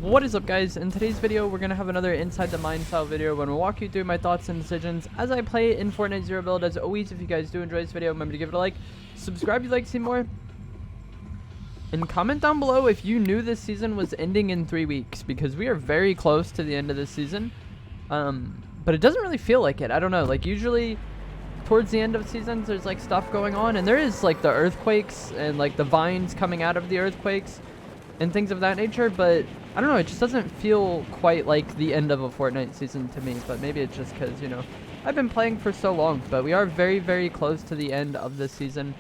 What is up, guys? In today's video, we're going to have another Inside the Mind style video when we'll walk you through my thoughts and decisions as I play in Fortnite Zero Build. As always, if you guys do enjoy this video, remember to give it a like, subscribe if you'd like to see more, and comment down below if you knew this season was ending in 3 weeks, because we are very close to the end of this season. But it doesn't really feel like it. I don't know, like usually towards the end of seasons there's like stuff going on, and there is like the earthquakes and like the vines coming out of the earthquakes and things of that nature, but I don't know, it just doesn't feel quite like the end of a Fortnite season to me. But maybe it's just because, you know, I've been playing for so long. But we are very, very close to the end of this season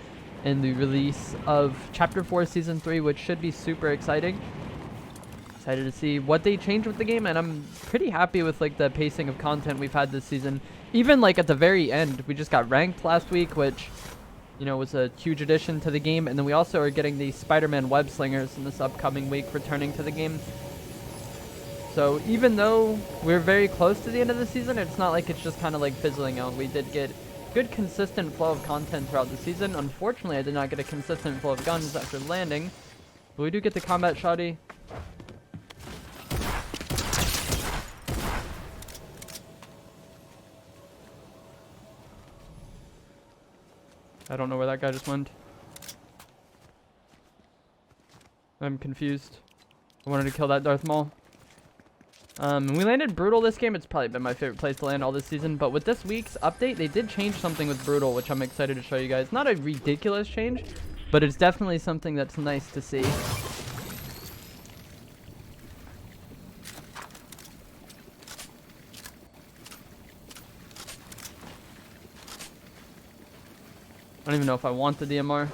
and the release of Chapter 4 Season 3, which should be super exciting. Excited to see what they change with the game, and I'm pretty happy with like the pacing of content we've had this season. Even like at the very end, we just got ranked last week, which, you know, was a huge addition to the game. And then we also are getting the Spider-Man web slingers in this upcoming week returning to the game. So even though we're very close to the end of the season, it's not like it's just kind of like fizzling out. We did get good consistent flow of content throughout the season. Unfortunately, I did not get a consistent flow of guns after landing, but we do get the combat shoddy. I don't know where that guy just went. I'm confused. I wanted to kill that Darth Maul. We landed Brutal this game. It's probably been my favorite place to land all this season. But with this week's update, they did change something with Brutal, which I'm excited to show you guys. Not a ridiculous change, but it's definitely something that's nice to see. I don't even know if I want the DMR.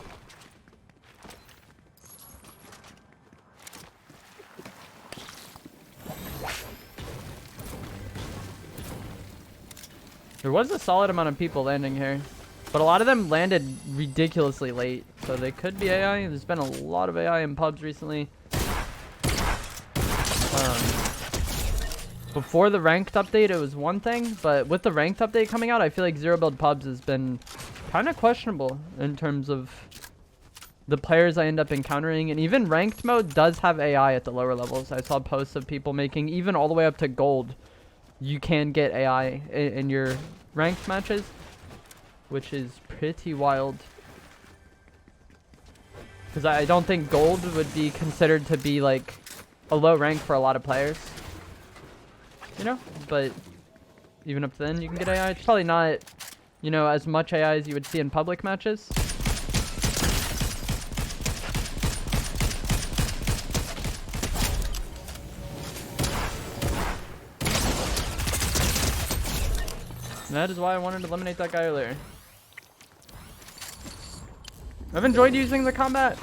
There was a solid amount of people landing here, but a lot of them landed ridiculously late, so they could be AI. There's been a lot of AI in pubs recently. Before the ranked update, it was one thing, but with the ranked update coming out, I feel like Zero Build pubs has been kind of questionable in terms of the players I end up encountering. And even ranked mode does have AI at the lower levels. I saw posts of people making even all the way up to gold. You can get AI in your ranked matches, which is pretty wild. Because I don't think gold would be considered to be like a low rank for a lot of players, you know? But even up then, you can get AI. It's probably not, you know, as much AI as you would see in public matches. And that is why I wanted to eliminate that guy earlier. I've enjoyed using the combat,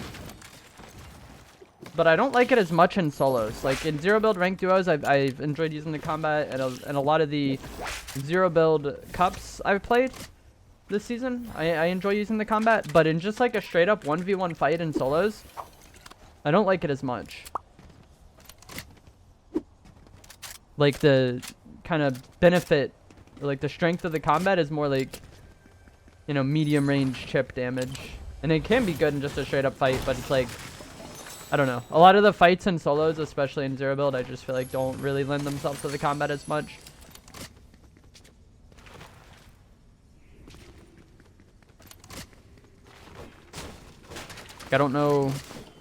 but I don't like it as much in solos. Like in Zero Build ranked duos, I've enjoyed using the combat, and a lot of the Zero Build cups I've played this season, I enjoy using the combat. But in just like a straight up 1v1 fight in solos, I don't like it as much. Like the kind of benefit, or like the strength of the combat is more like, you know, medium range chip damage. And it can be good in just a straight up fight, but it's like, I don't know. A lot of the fights in solos, especially in Zero Build, I just feel like don't really lend themselves to the combat as much. I don't know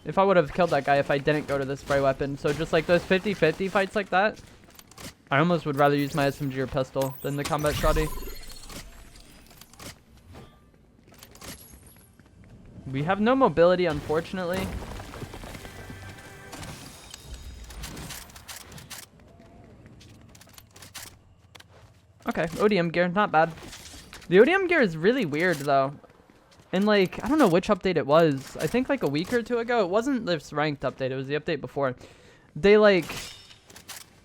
if I would have killed that guy if I didn't go to the spray weapon. So just like those 50-50 fights like that, I almost would rather use my SMG or pistol than the combat shoddy. We have no mobility, unfortunately. Okay, ODM gear, not bad. The ODM gear is really weird though. And like, I don't know which update it was. I think like a week or two ago. It wasn't this ranked update, it was the update before. They like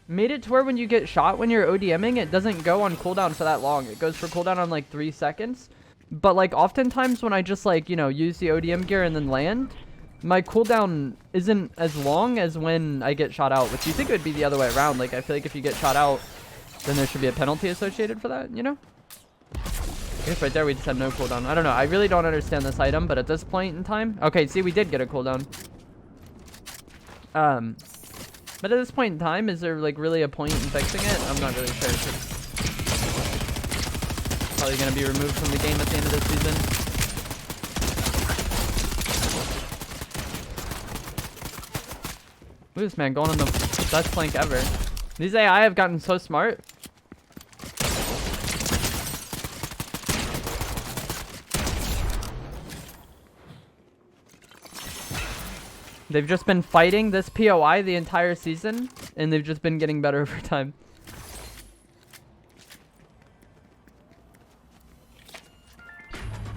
made it to where when you get shot when you're ODMing, it doesn't go on cooldown for that long. It goes for cooldown on like 3 seconds. But like oftentimes when I just like, you know, use the ODM gear and then land, my cooldown isn't as long as when I get shot out, which you think it would be the other way around. Like I feel like if you get shot out, then there should be a penalty associated for that, you know? I guess right there we just had no cooldown. I don't know. I really don't understand this item, but at this point in time... Okay, see, we did get a cooldown. But at this point in time, is there like really a point in fixing it? I'm not really sure. Probably gonna be removed from the game at the end of this season. Look at this man going on the best flank ever. These AI have gotten so smart. They've just been fighting this POI the entire season, and they've just been getting better over time.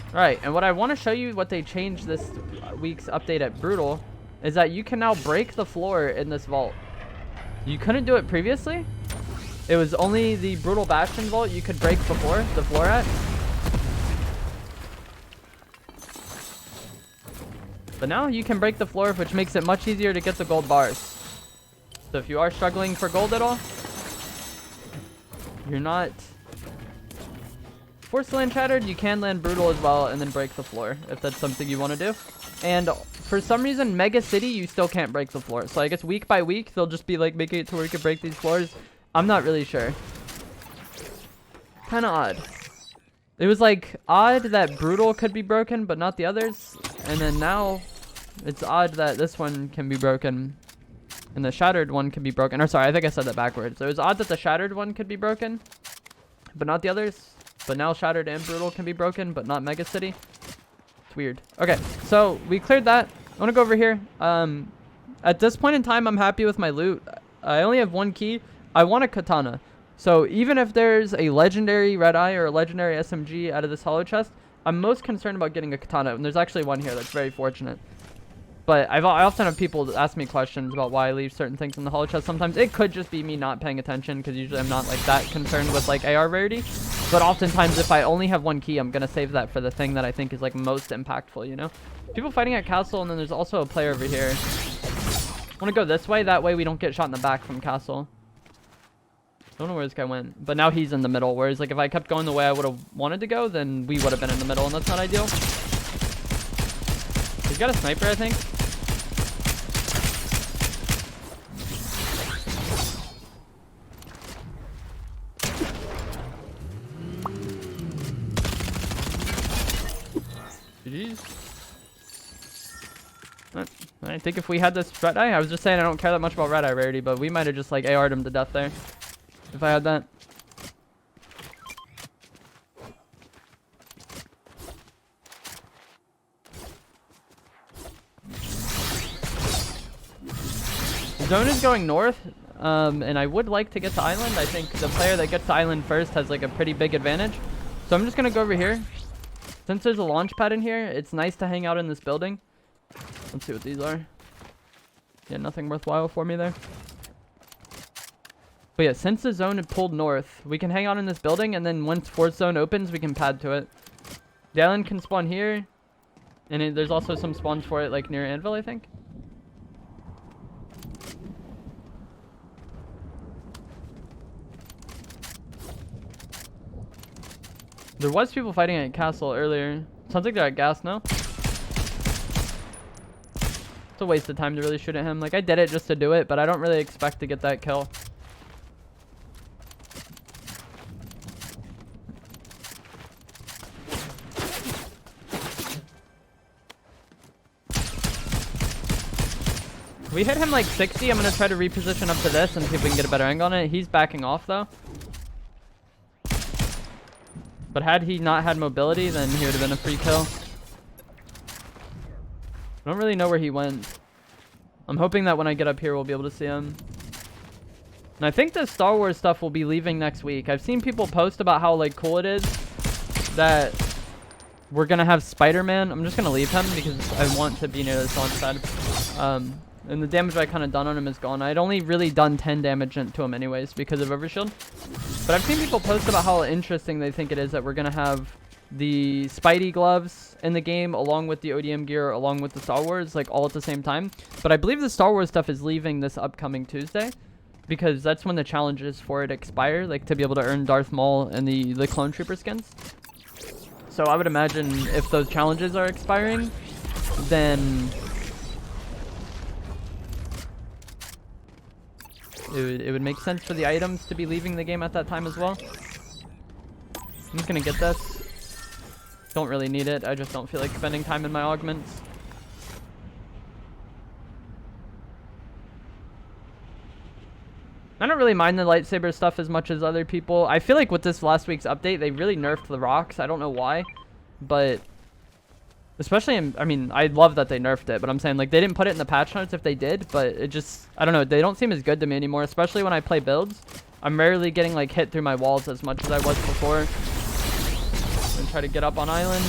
Alright, and what I want to show you, what they changed this week's update at Brutal, is that you can now break the floor in this vault. You couldn't do it previously. It was only the Brutal Bastion vault you could break before, the floor at. But now you can break the floor, which makes it much easier to get the gold bars. So if you are struggling for gold at all, you're not forced to land Shattered. You can land Brutal as well and then break the floor if that's something you want to do. And for some reason, Mega City, you still can't break the floor. So I guess week by week, they'll just be like making it to where you can break these floors. I'm not really sure. Kind of odd. It was like odd that Brutal could be broken, but not the others. And then now it's odd that this one can be broken and the Shattered one can be broken. Or sorry, I think I said that backwards. So it was odd that the Shattered one could be broken, but not the others. But now Shattered and Brutal can be broken, but not Mega City. It's weird. Okay, so we cleared that. I want to go over here. At this point in time, I'm happy with my loot. I only have one key. I want a katana. So even if there's a legendary red eye or a legendary SMG out of this hollow chest, I'm most concerned about getting a katana. And there's actually one here that's very fortunate. But I often have people ask me questions about why I leave certain things in the hollow chest. Sometimes it could just be me not paying attention, because usually I'm not like that concerned with like AR rarity. But oftentimes if I only have one key, I'm going to save that for the thing that I think is like most impactful, you know? People fighting at castle, and then there's also a player over here. I want to go this way. That way we don't get shot in the back from castle. I don't know where this guy went, but now he's in the middle. Whereas, like, if I kept going the way I would have wanted to go, then we would have been in the middle, and that's not ideal. He's got a sniper, I think. GG's. I think if we had this red eye, I was just saying I don't care that much about red eye rarity, but we might have just, like, AR'd him to death there. If I had that. Zone is going north, and I would like to get to island. I think the player that gets to island first has like a pretty big advantage. So I'm just gonna go over here. Since there's a launch pad in here, it's nice to hang out in this building. Let's see what these are. Yeah, nothing worthwhile for me there. But yeah, since the zone had pulled north, we can hang out in this building, and then once fourth zone opens, we can pad to it. The island can spawn here, and there's also some spawns for it, like near Anvil, I think. There was people fighting at castle earlier. Sounds like they're at gas now. It's a waste of time to really shoot at him. Like, I did it just to do it, but I don't really expect to get that kill. We hit him like 60. I'm going to try to reposition up to this and see if we can get a better angle on it. He's backing off, though. But had he not had mobility, then he would have been a free kill. I don't really know where he went. I'm hoping that when I get up here, we'll be able to see him. And I think the Star Wars stuff will be leaving next week. I've seen people post about how like cool it is that we're going to have Spider-Man. I'm just going to leave him because I want to be near this launch pad. And the damage I kind of done on him is gone. I'd only really done 10 damage to him anyways because of Overshield. But I've seen people post about how interesting they think it is that we're going to have the Spidey gloves in the game along with the ODM gear along with the Star Wars like all at the same time. But I believe the Star Wars stuff is leaving this upcoming Tuesday because that's when the challenges for it expire, like to be able to earn Darth Maul and the Clone Trooper skins. So I would imagine if those challenges are expiring, then it would make sense for the items to be leaving the game at that time as well. I'm just gonna get this. Don't really need it. I just don't feel like spending time in my augments. I don't really mind the lightsaber stuff as much as other people. I feel like with this last week's update, they really nerfed the rocks. I don't know why, but especially in, I mean, I love that they nerfed it, but I'm saying like they didn't put it in the patch notes if they did, but it just, I don't know, they don't seem as good to me anymore, especially when I play builds. I'm rarely getting like hit through my walls as much as I was before. And try to get up on island.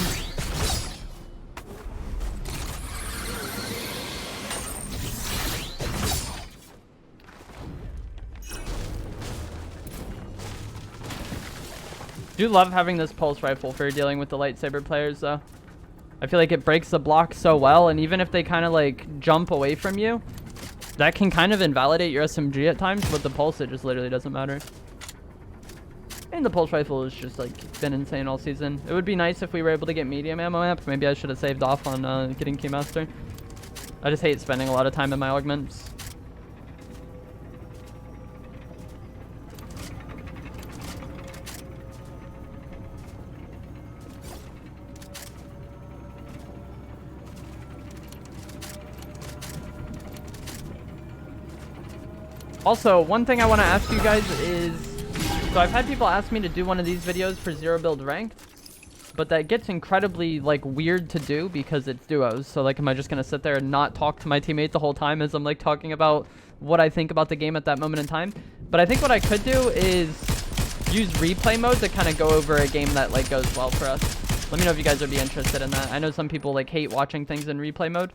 Do love having this pulse rifle for dealing with the lightsaber players though. I feel like it breaks the block so well, and even if they kind of like jump away from you, that can kind of invalidate your SMG at times. With the pulse, it just literally doesn't matter. And the pulse rifle has just like been insane all season. It would be nice if we were able to get medium ammo amp. Maybe I should have saved off on getting Keymaster. I just hate spending a lot of time in my augments. Also, one thing I want to ask you guys is, so I've had people ask me to do one of these videos for Zero Build Ranked, but that gets incredibly, like, weird to do because it's duos. So, like, am I just going to sit there and not talk to my teammate the whole time as I'm, like, talking about what I think about the game at that moment in time? But I think what I could do is use replay mode to kind of go over a game that, like, goes well for us. Let me know if you guys would be interested in that. I know some people, like, hate watching things in replay mode.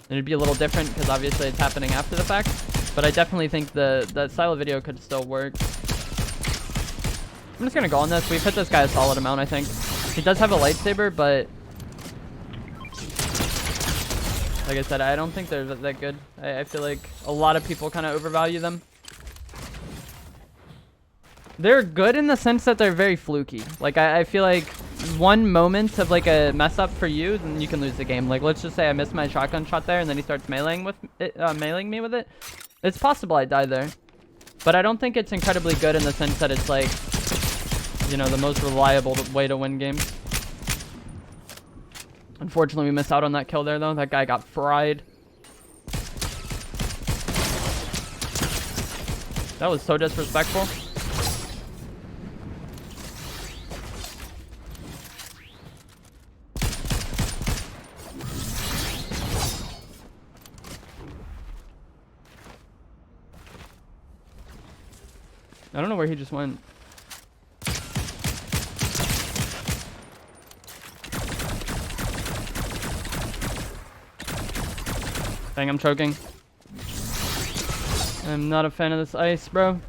And it'd be a little different because obviously it's happening after the fact. But I definitely think that style of video could still work. I'm just going to go on this. We've hit this guy a solid amount, I think. He does have a lightsaber, but like I said, I don't think they're that good. I feel like a lot of people kind of overvalue them. They're good in the sense that they're very fluky. Like, I feel like one moment of, like, a mess up for you, then you can lose the game. Like, let's just say I missed my shotgun shot there, and then he starts meleeing me with it. It's possible I die there. But I don't think it's incredibly good in the sense that it's, like, you know, the most reliable way to win games. Unfortunately, we missed out on that kill there, though. That guy got fried. That was so disrespectful. I don't know where he just went. Dang, I'm choking. I'm not a fan of this ice, bro.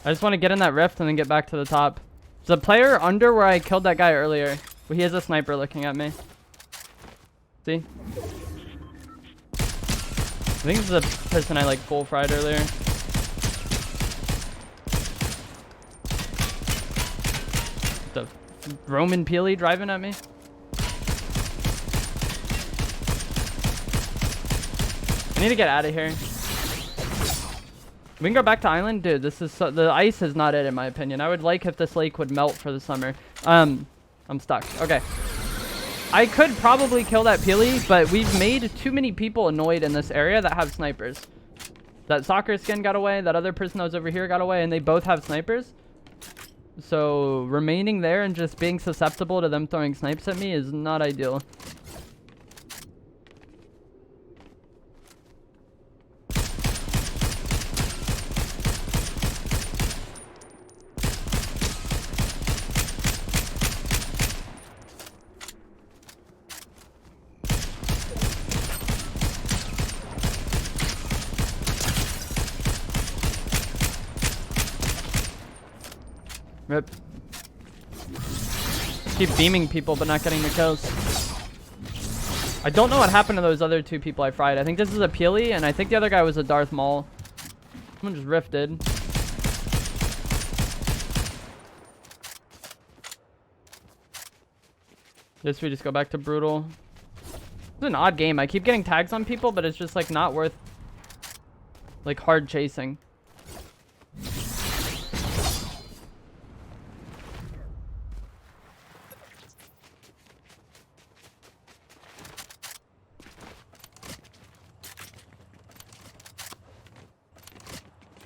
I just want to get in that rift and then get back to the top. There's a player under where I killed that guy earlier. He has a sniper looking at me. See? I think this is the person I, like, full fried earlier. The Roman Peely driving at me. I need to get out of here. We can go back to island, dude. This is so, the ice is not it in my opinion. I would like if this lake would melt for the summer. I'm stuck. Okay. I could probably kill that Peely, but we've made too many people annoyed in this area that have snipers. That soccer skin got away. That other person that was over here got away, and they both have snipers. So remaining there and just being susceptible to them throwing snipes at me is not ideal. Rip. Keep beaming people but not getting the kills. I don't know what happened to those other two people I fried. I think this is a Peely and I think the other guy was a Darth Maul. Someone just rifted. Guess we just go back to brutal. It's an odd game. I keep getting tags on people, but it's just like not worth like hard chasing.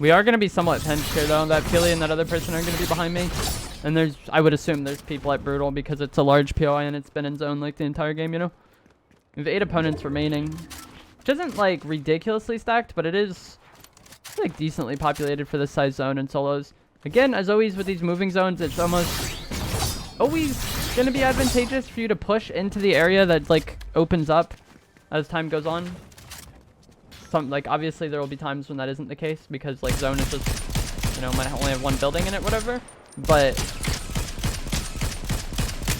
We are going to be somewhat pinched here, though. That Peely and that other person are going to be behind me. And there's, I would assume there's people at Brutal because it's a large POI and it's been in zone like the entire game, you know? We have 8 opponents remaining. Which isn't, like, ridiculously stacked, but it is, like, decently populated for this size zone and solos. Again, as always with these moving zones, it's almost always going to be advantageous for you to push into the area that, like, opens up as time goes on. Like, obviously there will be times when that isn't the case because, like, zone is just, you know, might only have one building in it, whatever. But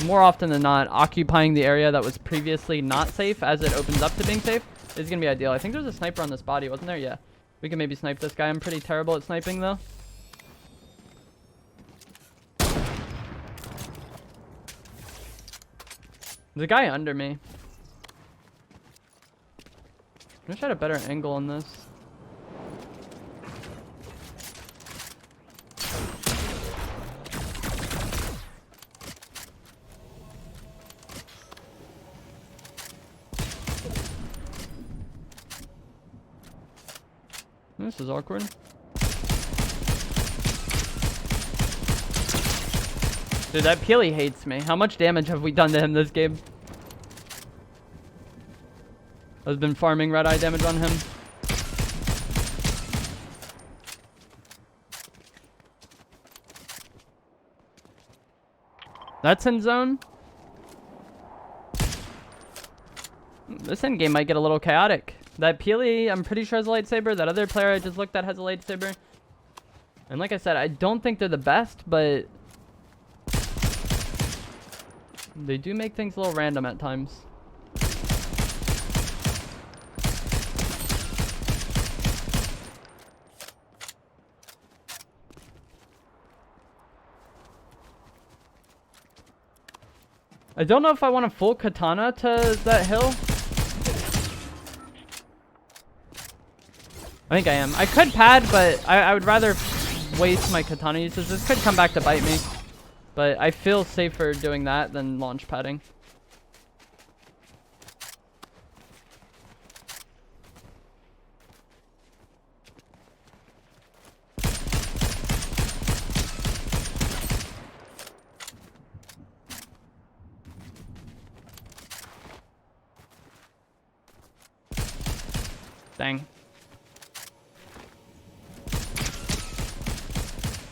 more often than not, occupying the area that was previously not safe as it opens up to being safe is going to be ideal. I think there's a sniper on this body, wasn't there? Yeah. We can maybe snipe this guy. I'm pretty terrible at sniping, though. There's a guy under me. I wish I had a better angle on this. This is awkward. Dude, that Peely hates me. How much damage have we done to him this game? I've been farming red eye damage on him. That's in zone. This end game might get a little chaotic. That Peely, I'm pretty sure has a lightsaber. That other player I just looked at has a lightsaber. And like I said, I don't think they're the best, but they do make things a little random at times. I don't know if I want a full katana to that hill. I think I am. I could pad, but I would rather waste my katana uses. This could come back to bite me. But I feel safer doing that than launch padding. Dang. I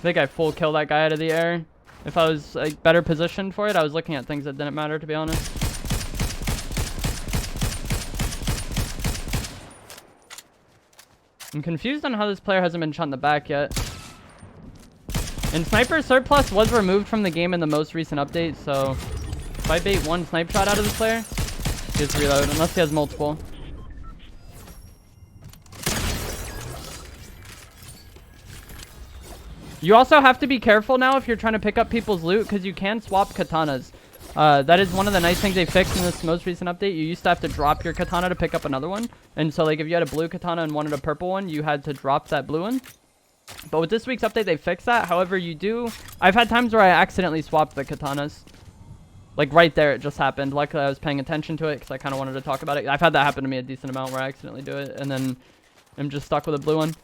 think I full kill that guy out of the air. If I was like better positioned for it, I was looking at things that didn't matter, to be honest. I'm confused on how this player hasn't been shot in the back yet. And Sniper Surplus was removed from the game in the most recent update, so if I bait one snipe shot out of this player, he gets reload, unless he has multiple. You also have to be careful now if you're trying to pick up people's loot, because you can swap katanas. That is one of the nice things they fixed in this most recent update. You used to have to drop your katana to pick up another one. And so, like, if you had a blue katana and wanted a purple one, you had to drop that blue one. But with this week's update, they fixed that. However, you do... I've had times where I accidentally swapped the katanas. Like, right there, it just happened. Luckily, I was paying attention to it, because I kind of wanted to talk about it. I've had that happen to me a decent amount where I accidentally do it, and then I'm just stuck with a blue one.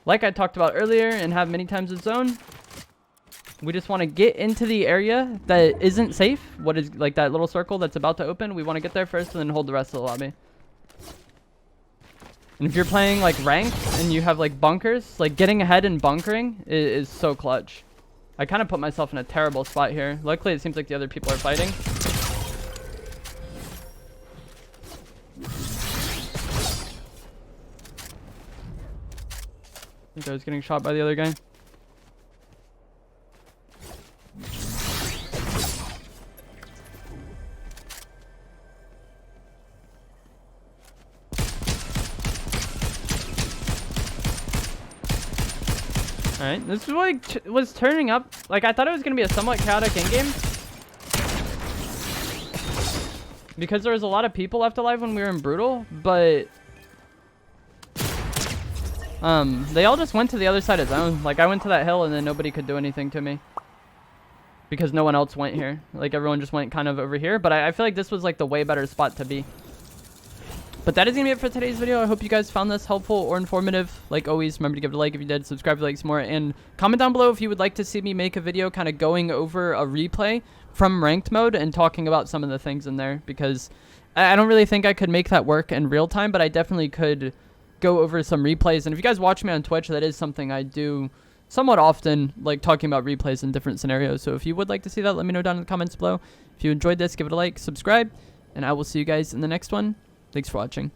Like I talked about earlier and have many times in zone, we just want to get into the area that isn't safe. What is like that little circle that's about to open. We want to get there first and then hold the rest of the lobby. And if you're playing like ranked and you have like bunkers, like getting ahead and bunkering is so clutch. I kind of put myself in a terrible spot here. Luckily, it seems like the other people are fighting. I think I was getting shot by the other guy. Alright, this is what was turning up. Like, I thought it was going to be a somewhat chaotic in-game. Because there was a lot of people left alive when we were in Brutal, but... they all just went to the other side of zone. Like, I went to that hill and then nobody could do anything to me. Because no one else went here. Like, everyone just went kind of over here. But I feel like this was, like, the way better spot to be. But that is going to be it for today's video. I hope you guys found this helpful or informative. Like always, remember to give it a like if you did, subscribe if you like some more, and comment down below if you would like to see me make a video kind of going over a replay from ranked mode and talking about some of the things in there, because I don't really think I could make that work in real time, but I definitely could go over some replays. And if you guys watch me on Twitch, that is something I do somewhat often, like talking about replays in different scenarios. So if you would like to see that, let me know down in the comments below. If you enjoyed this, give it a like, subscribe, and I will see you guys in the next one. Thanks for watching.